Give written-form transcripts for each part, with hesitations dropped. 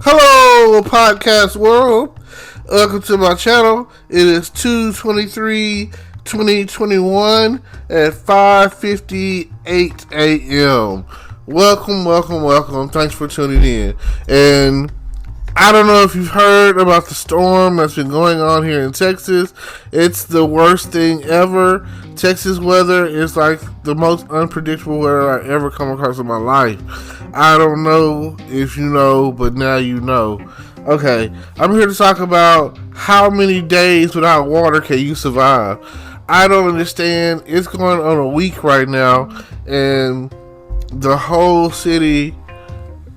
Hello, podcast world. Welcome to my channel. It is 2/23/2021 at 5:58 a.m. Welcome. Thanks for tuning in. And I don't know if you've heard about the storm that's been going on here in Texas. It's the worst thing ever. Texas weather is like the most unpredictable weather I ever come across in my life. I don't know if you know, but now you know. Okay, I'm here to talk about how many days without water can you survive. I don't understand. It's going on a week right now, and the whole city,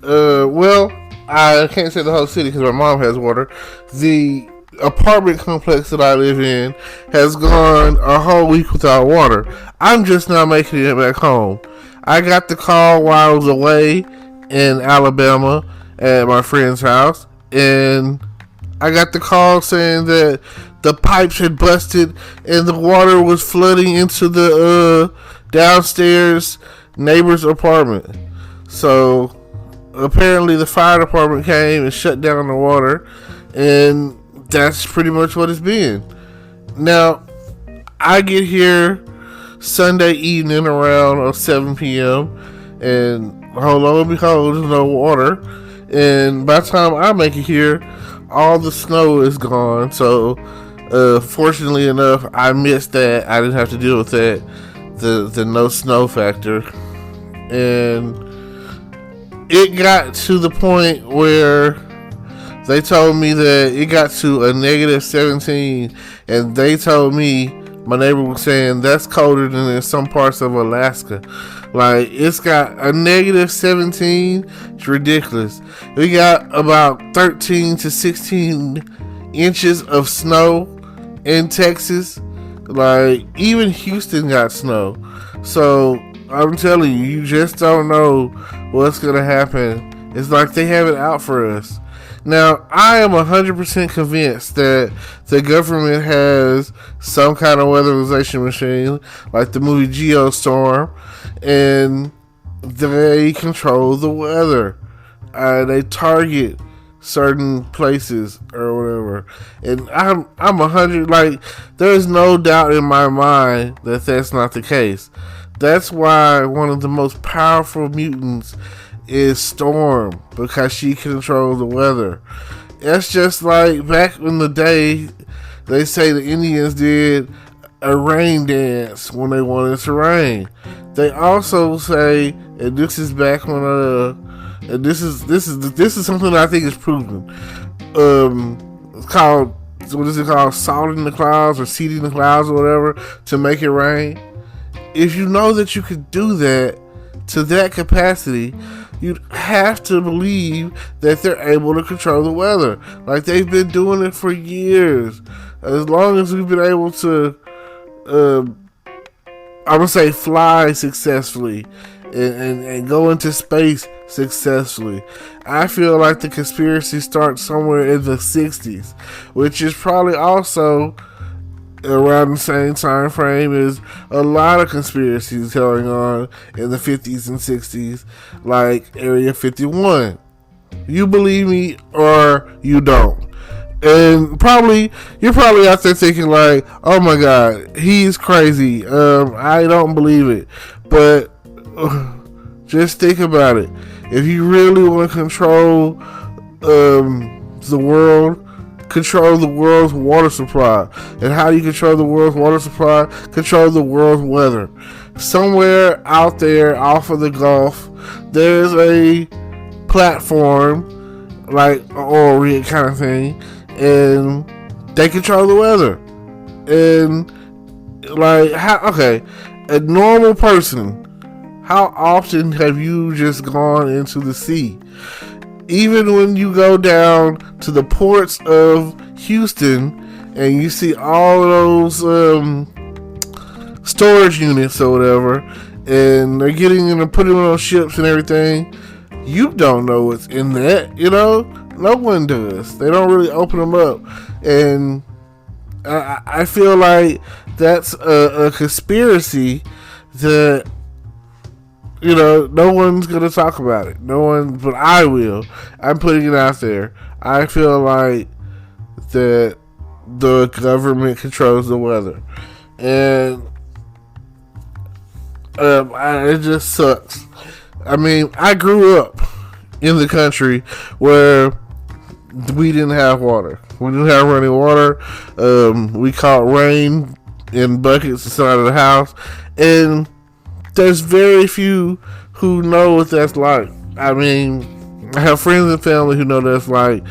I can't say the whole city because my mom has water. The apartment complex that I live in has gone a whole week without water. I'm just not making it back home. I got the call while I was away in Alabama at my friend's house, and I got the call saying that the pipes had busted and the water was flooding into the downstairs neighbor's apartment. So apparently the fire department came and shut down the water, and that's pretty much what it's been. Now, I get here Sunday evening around 7 p.m. and lo and behold, there's no water. And by the time I make it here, all the snow is gone. So, fortunately enough, I missed that. I didn't have to deal with that. The no snow factor. And it got to the point where they told me that it got to a negative 17, and they told me, my neighbor was saying, that's colder than in some parts of Alaska. Like, it's got a negative 17. It's ridiculous. We got about 13 to 16 inches of snow in Texas. Like, even Houston got snow. So, I'm telling you, you just don't know what's going to happen. It's like they have it out for us. Now, I am 100% convinced that the government has some kind of weatherization machine, like the movie Geostorm, and they control the weather. They target certain places or whatever. And I'm 100, like, there's no doubt in my mind that that's not the case. That's why one of the most powerful mutants is Storm, because she controls the weather. That's just like back in the day, they say the Indians did a rain dance when they wanted to rain. They also say, and this is back when and this is something that I think is proven. It's called, what is it called? Salting the clouds or seeding the clouds or whatever to make it rain. If you know that you could do that to that capacity, you'd have to believe that they're able to control the weather. Like, they've been doing it for years. As long as we've been able to, I would say, fly successfully and go into space successfully. I feel like the conspiracy starts somewhere in the 60s, which is probably also around the same time frame as a lot of conspiracies going on in the 50s and 60s, like Area 51. You believe me or you don't. And you're probably out there thinking like, oh my god, he's crazy. I don't believe it. But just think about it. If you really want to control the world, control the world's water supply. And how do you control the world's water supply? Control the world's weather. Somewhere out there off of the Gulf, there's a platform, like an oil rig kind of thing, and they control the weather. And like, a normal person, how often have you just gone into the sea? Even when you go down to the ports of Houston and you see all of those storage units or whatever, and they're getting in and putting them on ships and everything, you don't know what's in that, you know? No one does. They don't really open them up. And I feel like that's a conspiracy that no one's gonna talk about it. No one, but I will. I'm putting it out there. I feel like that the government controls the weather, and it just sucks. I mean, I grew up in the country where we didn't have water. We didn't have running water. We caught rain in buckets inside of the house, and there's very few who know what that's like. I mean, I have friends and family who know what that's like,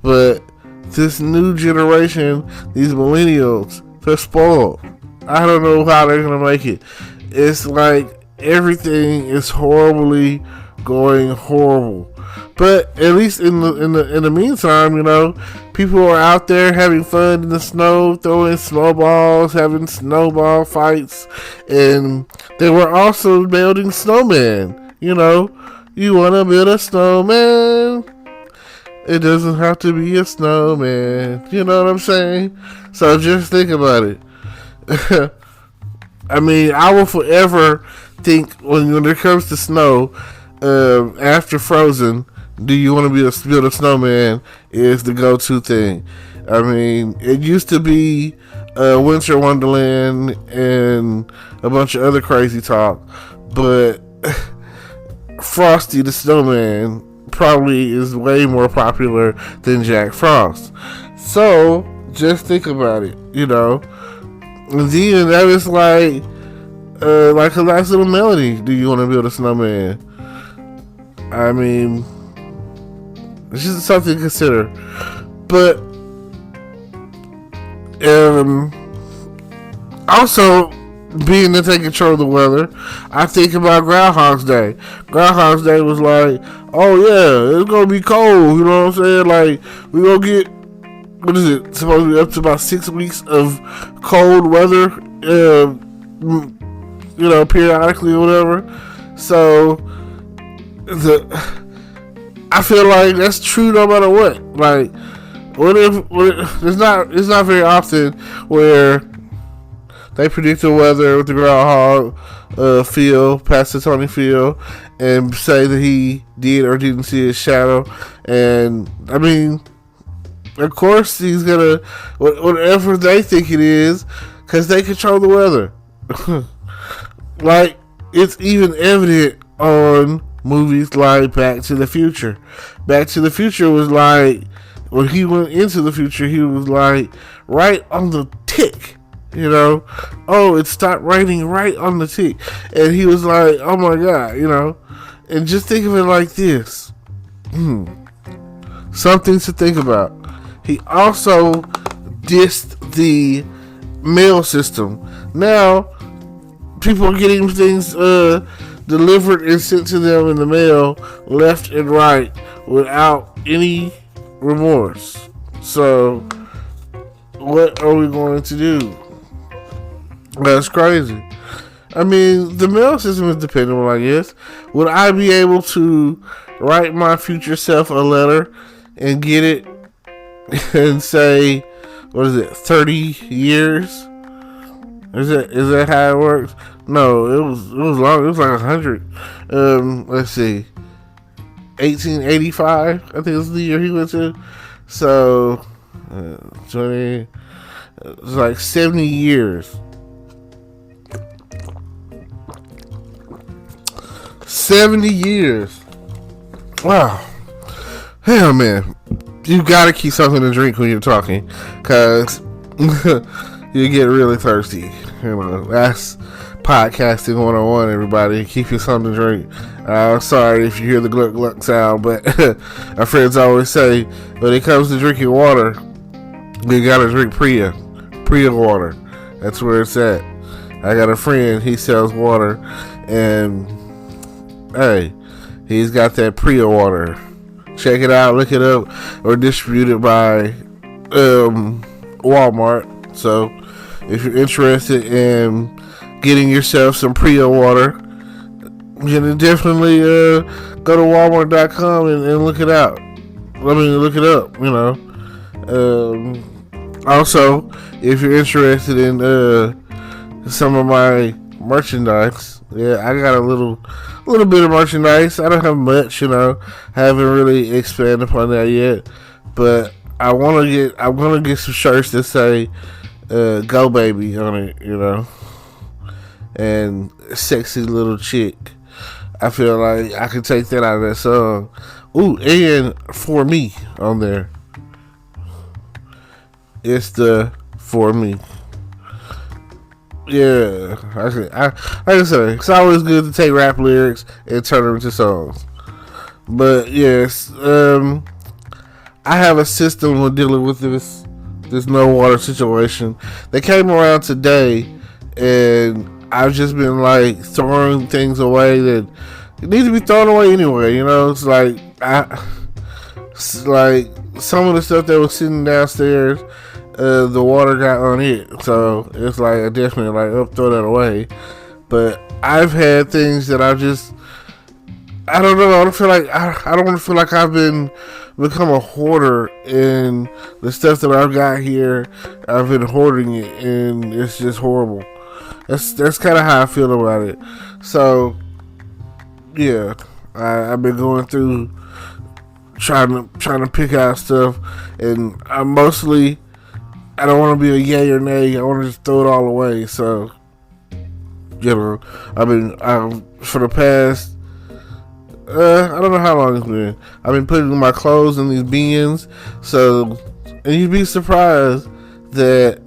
but this new generation, these millennials, they're spoiled. I don't know how they're gonna make it. It's like everything is horribly going horrible. But at least in the meantime, people are out there having fun in the snow, throwing snowballs, having snowball fights, and they were also building snowmen. You want to build a snowman? It doesn't have to be a snowman. You know what I'm saying? So just think about it. I mean, I will forever think when it comes to snow, after Frozen, do you want to build a snowman is the go-to thing. I mean, it used to be Winter Wonderland and a bunch of other crazy talk, but Frosty the Snowman probably is way more popular than Jack Frost. So just think about it, And then that is like a nice little melody. Do you want to build a snowman? I mean, it's just something to consider. But also, being to take control of the weather, I think about Groundhog's Day. Groundhog's Day was like, oh yeah, it's gonna be cold. You know what I'm saying? Like, we gonna get, what is it? Supposed to be up to about 6 weeks of cold weather, periodically or whatever. So I feel like that's true no matter what. Like, what if it's not very often where they predict the weather with the groundhog Pastor Tony Field, and say that he did or didn't see his shadow. And I mean, of course he's gonna whatever they think it is, because they control the weather. Like, it's even evident on movies like Back to the Future. Back to the Future was like, when he went into the future, he was like right on the tick. Oh, it stopped raining right on the tick. And he was like, oh my God, And just think of it like this. Something to think about. He also dissed the mail system. Now, people are getting things delivered and sent to them in the mail left and right without any remorse. So, what are we going to do? That's crazy. I mean, the mail system is dependable, I guess. Would I be able to write my future self a letter and get it and say, 30 years? Is that how it works? No, it was long. It was like 100. Let's see, 1885. I think is the year he went to. So, 20. It's like 70 years. 70 years. Wow. Hell, man. You gotta keep something to drink when you're talking, cause you get really thirsty. That's podcasting 101, everybody. Keep you something to drink. Sorry if you hear the gluck gluck sound, but our friends always say when it comes to drinking water, you gotta drink Priya water. That's where it's at. I got a friend, he sells water, and hey, he's got that Priya water. Check it out, look it up, or distributed by Walmart. So if you're interested in getting yourself some Priya water, you can definitely go to Walmart.com and look it out. Look it up, Also, if you're interested in some of my merchandise, Yeah, I got a little bit of merchandise. I don't have much, I haven't really expanded upon that yet, but I'm gonna get some shirts that say "Go Baby" on it, and "Sexy Little Chick." I feel like I could take that out of that song. Ooh, and "For Me" on there. It's the "For Me." Yeah, like I say, it's always good to take rap lyrics and turn them into songs. But yes, I have a system with dealing with this no water situation. They came around today, and I've just been like throwing things away that need to be thrown away anyway. It's like some of the stuff that was sitting downstairs, the water got on it, so it's like I definitely throw that away. But I've had things that I don't know. I don't feel like I don't want to feel like become a hoarder, and the stuff that I've got here, I've been hoarding it, and it's just horrible. That's kind of how I feel about it. So yeah, I've been going through trying to pick out stuff, and I don't want to be a yay or nay. I want to just throw it all away. So for the past I don't know how long it's been. I've been putting my clothes in these bins. So, and you'd be surprised that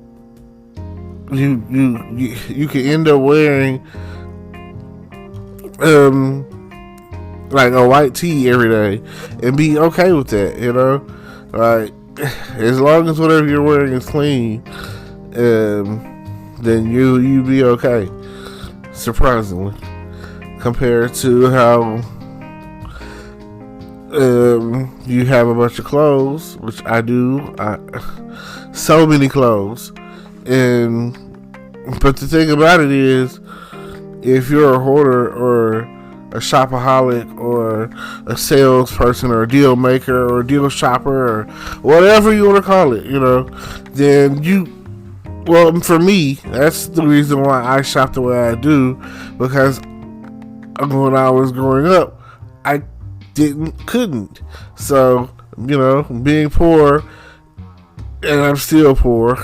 you can end up wearing like a white tee every day and be okay with that. Like as long as whatever you're wearing is clean, then you be okay. Surprisingly, compared to how you have a bunch of clothes, which I do. So many clothes, but the thing about it is, if you're a hoarder or a shopaholic or a salesperson or a deal maker or a deal shopper or whatever you want to call it, then well, for me, that's the reason why I shop the way I do, because when I was growing up, I couldn't. So, being poor, and I'm still poor,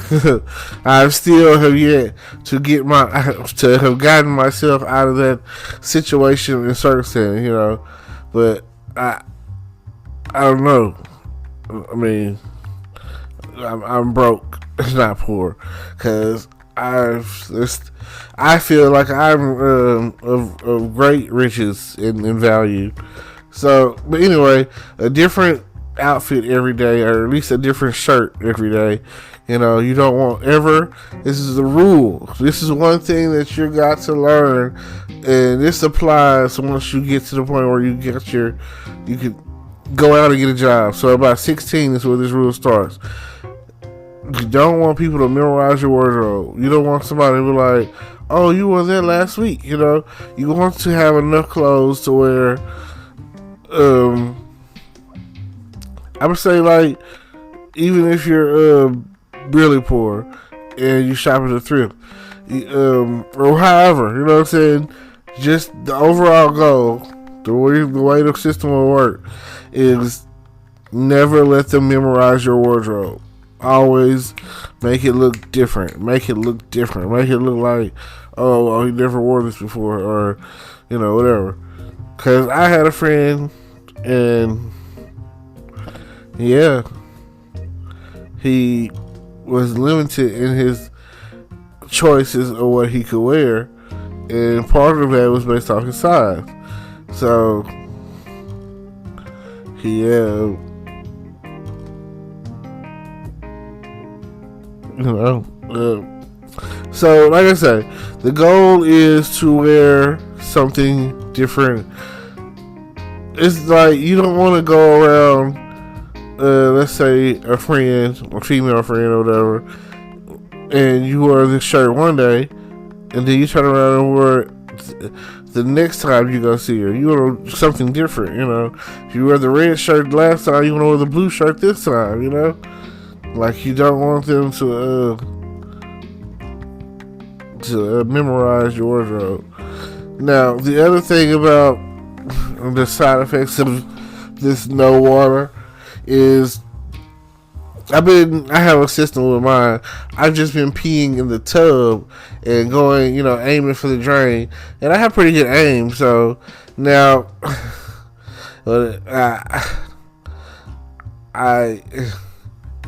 I still have yet to have gotten myself out of that situation and circumstance, but I don't know. I mean, I'm broke, not poor, because I feel like I'm of great riches in value. So, but anyway, a different outfit every day, or at least a different shirt every day. You don't want ever. This is the rule. This is one thing that you got to learn, and this applies once you get to the point where you can go out and get a job. So about 16 is where this rule starts. You don't want people to memorize your wardrobe. You don't want somebody to be like, "Oh, you were there last week." You want to have enough clothes to wear. I would say, like, even if you're really poor and you shop at a thrift, or however, you know what I'm saying, just the overall goal, the way the system will work is never let them memorize your wardrobe. Always make it look different. Make it look like, oh, he never wore this before, or whatever. Because I had a friend, and yeah, he was limited in his choices of what he could wear, and part of that was based off his size. So he so like I said, the goal is to wear something different. It's like you don't want to go around, let's say a female friend or whatever, and you wear this shirt one day, and then you turn around and wear it the next time you go see her. You want something different, If you wear the red shirt last time, you want to wear the blue shirt this time, Like, you don't want them to memorize your wardrobe. Now, the other thing about the side effects of this no water is I have a system with mine. I've just been peeing in the tub and going, aiming for the drain, and I have pretty good aim. So now,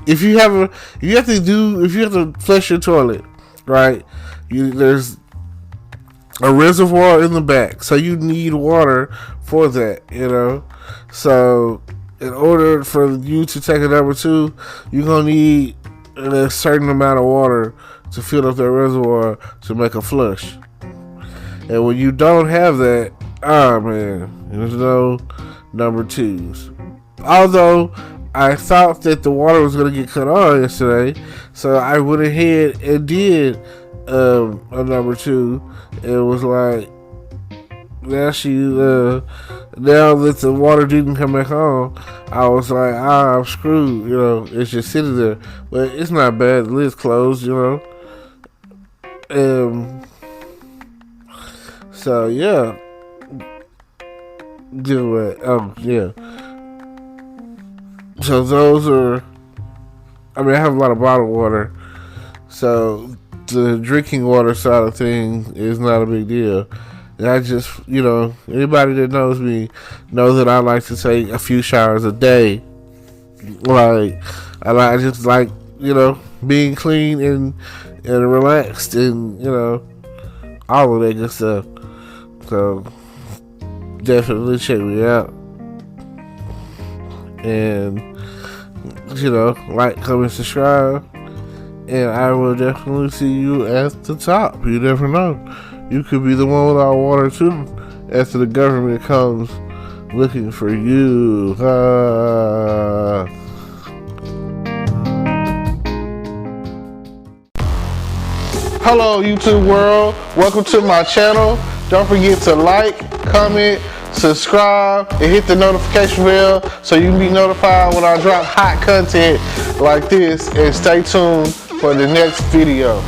if you have to flush your toilet, right? There's a reservoir in the back, so you need water for that, So in order for you to take a number 2, you're gonna need a certain amount of water to fill up that reservoir to make a flush. And when you don't have that, there's no number 2s. Although I thought that the water was gonna get cut on yesterday, so I went ahead and did a number 2. It was like, now that the water didn't come back on, I was like, I'm screwed, it's just sitting there. But it's not bad, the lid's closed, So yeah. So those are, I have a lot of bottled water, so the drinking water side of things is not a big deal. And I just, anybody that knows me knows that I like to take a few showers a day. I just like, being clean and relaxed and, all of that good stuff. So definitely check me out. And, like, comment, subscribe. And I will definitely see you at the top. You never know. You could be the one without water too after the government comes looking for you. Hello, YouTube world. Welcome to my channel. Don't forget to like, comment, subscribe, and hit the notification bell so you can be notified when I drop hot content like this. And stay tuned for the next video.